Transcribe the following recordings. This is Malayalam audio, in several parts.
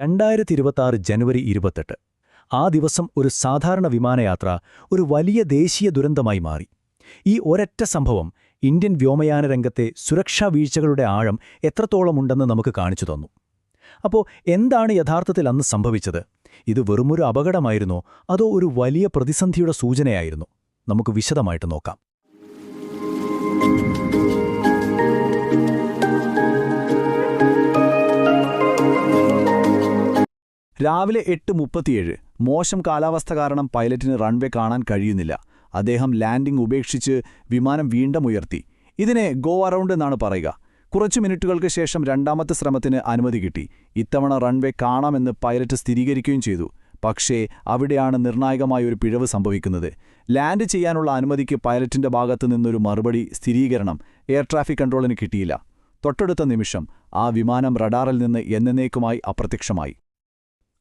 2026 ജനുവരി 28 ആ ദിവസം ഒരു സാധാരണ വിമാനയാത്ര ഒരു വലിയ ദേശീയ ദുരന്തമായി മാറി. ഈ ഒരൊറ്റ സംഭവം ഇന്ത്യൻ വ്യോമയാന രംഗത്തെ സുരക്ഷാ വീഴ്ചകളുടെ ആഴം എത്രത്തോളമുണ്ടെന്ന് നമുക്ക് കാണിച്ചു തന്നു. അപ്പോൾ എന്താണ് യഥാർത്ഥത്തിൽ അന്ന് സംഭവിച്ചത്? ഇത് വെറുമൊരു അപകടമായിരുന്നോ അതോ ഒരു വലിയ പ്രതിസന്ധിയുടെ സൂചനയായിരുന്നോ? നമുക്ക് വിശദമായിട്ട് നോക്കാം. രാവിലെ 8:37 മോശം കാലാവസ്ഥ കാരണം പൈലറ്റിന് റൺവേ കാണാൻ കഴിയുന്നില്ല. അദ്ദേഹം ലാൻഡിംഗ് ഉപേക്ഷിച്ച് വിമാനം വീണ്ടും ഉയർത്തി. ഇതിനെ ഗോ അറൗണ്ട് എന്നാണ് പറയുക. കുറച്ചു മിനിറ്റുകൾക്ക് ശേഷം രണ്ടാമത്തെ ശ്രമത്തിന് അനുമതി കിട്ടി. ഇത്തവണ റൺവേ കാണാമെന്ന് പൈലറ്റ് സ്ഥിരീകരിക്കുകയും ചെയ്തു. പക്ഷേ അവിടെയാണ് നിർണായകമായ ഒരു പിഴവ് സംഭവിക്കുന്നത്. ലാൻഡ് ചെയ്യാനുള്ള അനുമതിക്ക് പൈലറ്റിന്റെ ഭാഗത്തു നിന്നൊരു മറുപടി സ്ഥിരീകരണം എയർ ട്രാഫിക് കൺട്രോളിന് കിട്ടിയില്ല. തൊട്ടടുത്ത നിമിഷം ആ വിമാനം റഡാറിൽ നിന്ന് എന്നേക്കുമായി അപ്രത്യക്ഷമായി.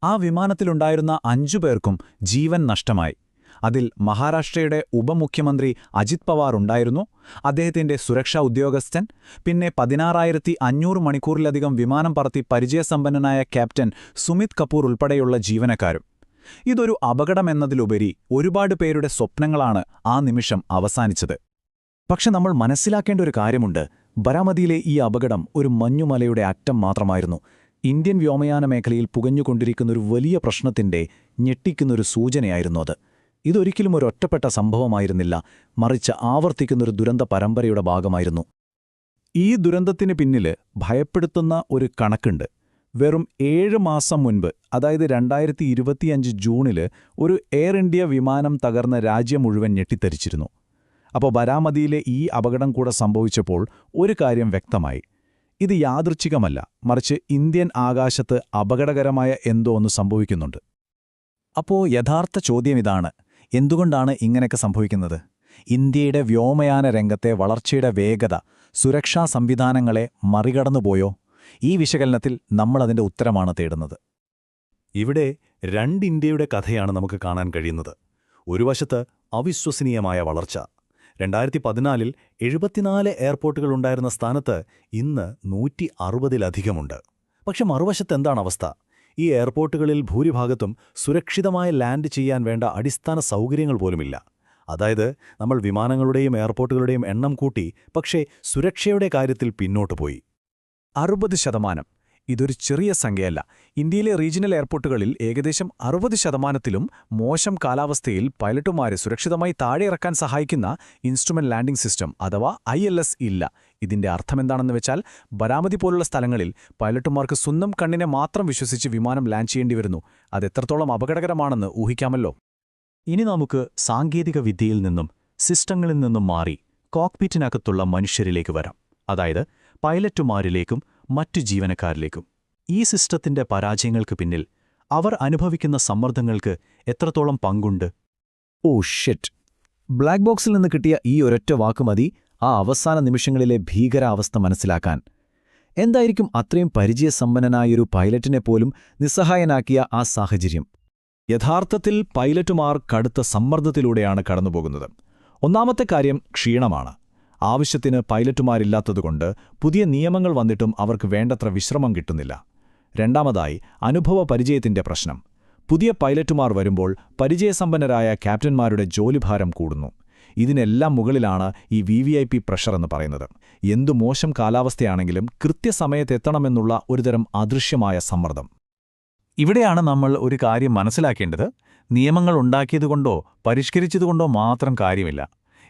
ആ വിമാനത്തിലുണ്ടായിരുന്ന 5 പേർക്കും ജീവൻ നഷ്ടമായി. അതിൽ മഹാരാഷ്ട്രയുടെ ഉപമുഖ്യമന്ത്രി അജിത് പവാർ ഉണ്ടായിരുന്നു, അദ്ദേഹത്തിന്റെ സുരക്ഷാ ഉദ്യോഗസ്ഥൻ, പിന്നെ 16,500 മണിക്കൂറിലധികം വിമാനം പറത്തി പരിചയസമ്പന്നനായ ക്യാപ്റ്റൻ സുമിത് കപൂർ ഉൾപ്പെടെയുള്ള ജീവനക്കാരും. ഇതൊരു അപകടമെന്നതിലുപരി ഒരുപാട് പേരുടെ സ്വപ്നങ്ങളാണ് ആ നിമിഷം അവസാനിച്ചത്. പക്ഷെ നമ്മൾ മനസ്സിലാക്കേണ്ട ഒരു കാര്യമുണ്ട്. ബരാമതിയിലെ ഈ അപകടം ഒരു മഞ്ഞുമലയുടെ അറ്റം മാത്രമായിരുന്നു. ഇന്ത്യൻ വ്യോമയാന മേഖലയിൽ പുകഞ്ഞുകൊണ്ടിരിക്കുന്നൊരു വലിയ പ്രശ്നത്തിന്റെ ഞെട്ടിക്കുന്നൊരു സൂചനയായിരുന്നു അത്. ഇതൊരിക്കലും ഒരു ഒറ്റപ്പെട്ട സംഭവമായിരുന്നില്ല, മറിച്ച് ആവർത്തിക്കുന്നൊരു ദുരന്ത പരമ്പരയുടെ ഭാഗമായിരുന്നു. ഈ ദുരന്തത്തിന് പിന്നിൽ ഭയപ്പെടുത്തുന്ന ഒരു കണക്കുണ്ട്. വെറും 7 മാസം മുൻപ്, അതായത് 2025 ജൂണിൽ ഒരു എയർ ഇന്ത്യ വിമാനം തകർന്ന രാജ്യം മുഴുവൻ ഞെട്ടിത്തരിച്ചിരുന്നു. അപ്പോൾ ബരാമതിയിലെ ഈ അപകടം കൂടെ സംഭവിച്ചപ്പോൾ ഒരു കാര്യം വ്യക്തമായി. ഇത് യാദൃച്ഛികമല്ല, മറിച്ച് ഇന്ത്യൻ ആകാശത്ത് അപകടകരമായ എന്തോ ഒന്ന് സംഭവിക്കുന്നുണ്ട്. അപ്പോൾ യഥാർത്ഥ ചോദ്യം ഇതാണ്: എന്തുകൊണ്ടാണ് ഇങ്ങനെയൊക്കെ സംഭവിക്കുന്നത്? ഇന്ത്യയുടെ വ്യോമയാന രംഗത്തെ വളർച്ചയുടെ വേഗത സുരക്ഷാ സംവിധാനങ്ങളെ മറികടന്നുപോയോ? ഈ വിശകലനത്തിൽ നമ്മളതിൻ്റെ ഉത്തരമാണ് തേടുന്നത്. ഇവിടെ 2 ഇന്ത്യയുടെ കഥയാണ് നമുക്ക് കാണാൻ കഴിയുന്നത്. ഒരു വശത്ത് അവിശ്വസനീയമായ വളർച്ച. 2014 74 എയർപോർട്ടുകളുണ്ടായിരുന്ന സ്ഥാനത്ത് ഇന്ന് 160-ലധികമുണ്ട്. പക്ഷെ മറുവശത്ത് എന്താണ് അവസ്ഥ? ഈ എയർപോർട്ടുകളിൽ ഭൂരിഭാഗത്തും സുരക്ഷിതമായി ലാൻഡ് ചെയ്യാൻ വേണ്ട അടിസ്ഥാന സൗകര്യങ്ങൾ പോലുമില്ല. അതായത് നമ്മൾ വിമാനങ്ങളുടെയും എയർപോർട്ടുകളുടെയും എണ്ണം കൂട്ടി, പക്ഷേ സുരക്ഷയുടെ കാര്യത്തിൽ പിന്നോട്ടു പോയി. 60%. ഇതൊരു ചെറിയ സംഖ്യയല്ല. ഇന്ത്യയിലെ റീജിയണൽ എയർപോർട്ടുകളിൽ ഏകദേശം 60%ത്തിലും മോശം കാലാവസ്ഥയിൽ പൈലറ്റുമാരെ സുരക്ഷിതമായി താഴെയിറക്കാൻ സഹായിക്കുന്ന ഇൻസ്ട്രുമെന്റ് ലാൻഡിംഗ് സിസ്റ്റം അഥവാ ILS ഇല്ല. ഇതിന്റെ അർത്ഥമെന്താണെന്ന് വെച്ചാൽ, ബരാമതി പോലുള്ള സ്ഥലങ്ങളിൽ പൈലറ്റുമാർക്ക് സ്വന്തം കണ്ണിനെ മാത്രം വിശ്വസിച്ച് വിമാനം ലാൻഡ് ചെയ്യേണ്ടി വരുന്നു. അതെത്രത്തോളം അപകടകരമാണെന്ന് ഊഹിക്കാമല്ലോ. ഇനി നമുക്ക് സാങ്കേതിക വിദ്യയിൽ നിന്നും സിസ്റ്റങ്ങളിൽ നിന്നും മാറി കോക്പിറ്റിനകത്തുള്ള മനുഷ്യരിലേക്ക് വരാം. അതായത് പൈലറ്റുമാരിലേക്കും മറ്റു ജീവനക്കാരിലേക്കും. ഈ സിസ്റ്റത്തിന്റെ പരാജയങ്ങൾക്ക് പിന്നിൽ അവർ അനുഭവിക്കുന്ന സമ്മർദ്ദങ്ങൾക്ക് എത്രത്തോളം പങ്കുണ്ട്? Oh shit! ബ്ലാക്ക് ബോക്സിൽ നിന്ന് കിട്ടിയ ഈ ഒരൊറ്റ വാക്ക് മതി ആ അവസാന നിമിഷങ്ങളിലെ ഭീകരാവസ്ഥ മനസ്സിലാക്കാൻ. എന്തായിരിക്കും അത്രയും പരിചയസമ്പന്നനായൊരു പൈലറ്റിനെപ്പോലും നിസ്സഹായനാക്കിയ ആ സാഹചര്യം? യഥാർത്ഥത്തിൽ പൈലറ്റുമാർ കടുത്ത സമ്മർദ്ദത്തിലൂടെയാണ് കടന്നുപോകുന്നത്. ഒന്നാമത്തെ കാര്യം ക്ഷീണമാണ്. ആവശ്യത്തിന് പൈലറ്റുമാരില്ലാത്തതുകൊണ്ട് പുതിയ നിയമങ്ങൾ വന്നിട്ടും അവർക്ക് വേണ്ടത്ര വിശ്രമം കിട്ടുന്നില്ല. രണ്ടാമതായി അനുഭവ പരിചയത്തിന്റെ പ്രശ്നം. പുതിയ പൈലറ്റുമാർ വരുമ്പോൾ പരിചയസമ്പന്നരായ ക്യാപ്റ്റന്മാരുടെ ജോലിഭാരം കൂടുന്നു. ഇതിനെല്ലാം മുകളിലാണ് ഈ VVIP പ്രഷർ എന്ന് പറയുന്നത്. എന്തു മോശം കാലാവസ്ഥയാണെങ്കിലും കൃത്യസമയത്തെത്തണമെന്നുള്ള ഒരുതരം അദൃശ്യമായ സമ്മർദ്ദം. ഇവിടെയാണ് നമ്മൾ ഒരു കാര്യം മനസ്സിലാക്കേണ്ടത്. നിയമങ്ങൾ ഉണ്ടാക്കിയതുകൊണ്ടോ പരിഷ്കരിച്ചതുകൊണ്ടോ മാത്രം കാര്യമില്ല.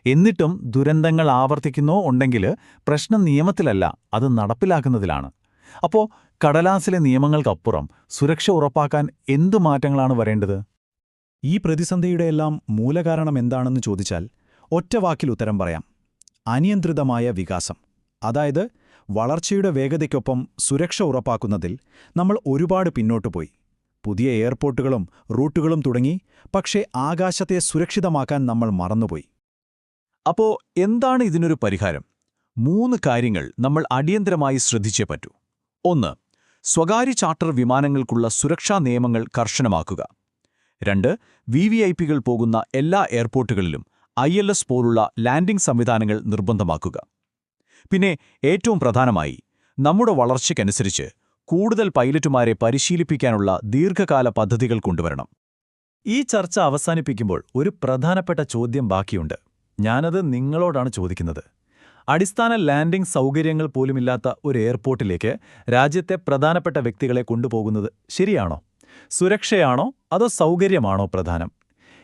എന്നിട്ടും ദുരന്തങ്ങൾ ആവർത്തിക്കുന്നോ ഉണ്ടെങ്കിൽ പ്രശ്നം നിയമത്തിലല്ല, അത് നടപ്പിലാക്കുന്നതിലാണ്. അപ്പോൾ കടലാസിലെ നിയമങ്ങൾക്കപ്പുറം സുരക്ഷ ഉറപ്പാക്കാൻ എന്തു മാറ്റങ്ങളാണ് വരേണ്ടത്? ഈ പ്രതിസന്ധിയുടെയെല്ലാം മൂലകാരണം എന്താണെന്ന് ചോദിച്ചാൽ ഒറ്റ വാക്കിൽ ഉത്തരം പറയാം: അനിയന്ത്രിതമായ വികാസം. അതായത് വളർച്ചയുടെ വേഗതയ്ക്കൊപ്പം സുരക്ഷ ഉറപ്പാക്കുന്നതിൽ നമ്മൾ ഒരുപാട് പിന്നോട്ടുപോയി. പുതിയ എയർപോർട്ടുകളും റൂട്ടുകളും തുടങ്ങി, പക്ഷേ ആകാശത്തെ സുരക്ഷിതമാക്കാൻ നമ്മൾ മറന്നുപോയി. അപ്പോൾ എന്താണ് ഇതിനൊരു പരിഹാരം? 3 കാര്യങ്ങൾ നമ്മൾ അടിയന്തരമായി ശ്രദ്ധിച്ചേ പറ്റൂ. 1. സ്വകാര്യ ചാർട്ടർ വിമാനങ്ങൾക്കുള്ള സുരക്ഷാ നിയമങ്ങൾ കർശനമാക്കുക. 2. VVIPകൾ പോകുന്ന എല്ലാ എയർപോർട്ടുകളിലും ILS പോലുള്ള ലാൻഡിംഗ് സംവിധാനങ്ങൾ നിർബന്ധമാക്കുക. പിന്നെ ഏറ്റവും പ്രധാനമായി, നമ്മുടെ വളർച്ചയ്ക്കനുസരിച്ച് കൂടുതൽ പൈലറ്റുമാരെ പരിശീലിപ്പിക്കാനുള്ള ദീർഘകാല പദ്ധതികൾ കൊണ്ടുവരണം. ഈ ചർച്ച അവസാനിപ്പിക്കുമ്പോൾ ഒരു പ്രധാനപ്പെട്ട ചോദ്യം ബാക്കിയുണ്ട്. ഞാനത് നിങ്ങളോടാണ് ചോദിക്കുന്നത്. അടിസ്ഥാന ലാൻഡിംഗ് സൗകര്യങ്ങൾ പോലുമില്ലാത്ത ഒരു എയർപോർട്ടിലേക്ക് രാജ്യത്തെ പ്രധാനപ്പെട്ട വ്യക്തികളെ കൊണ്ടുപോകുന്നത് ശരിയാണോ? സുരക്ഷയാണോ അതോ സൗകര്യമാണോ പ്രധാനം?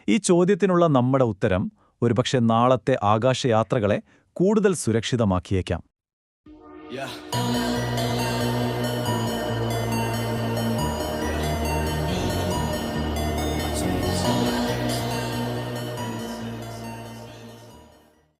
ഈ ചോദ്യത്തിനുള്ള നമ്മുടെ ഉത്തരം ഒരുപക്ഷെ നാളത്തെ ആകാശയാത്രകളെ കൂടുതൽ സുരക്ഷിതമാക്കിയേക്കാം. Yeah.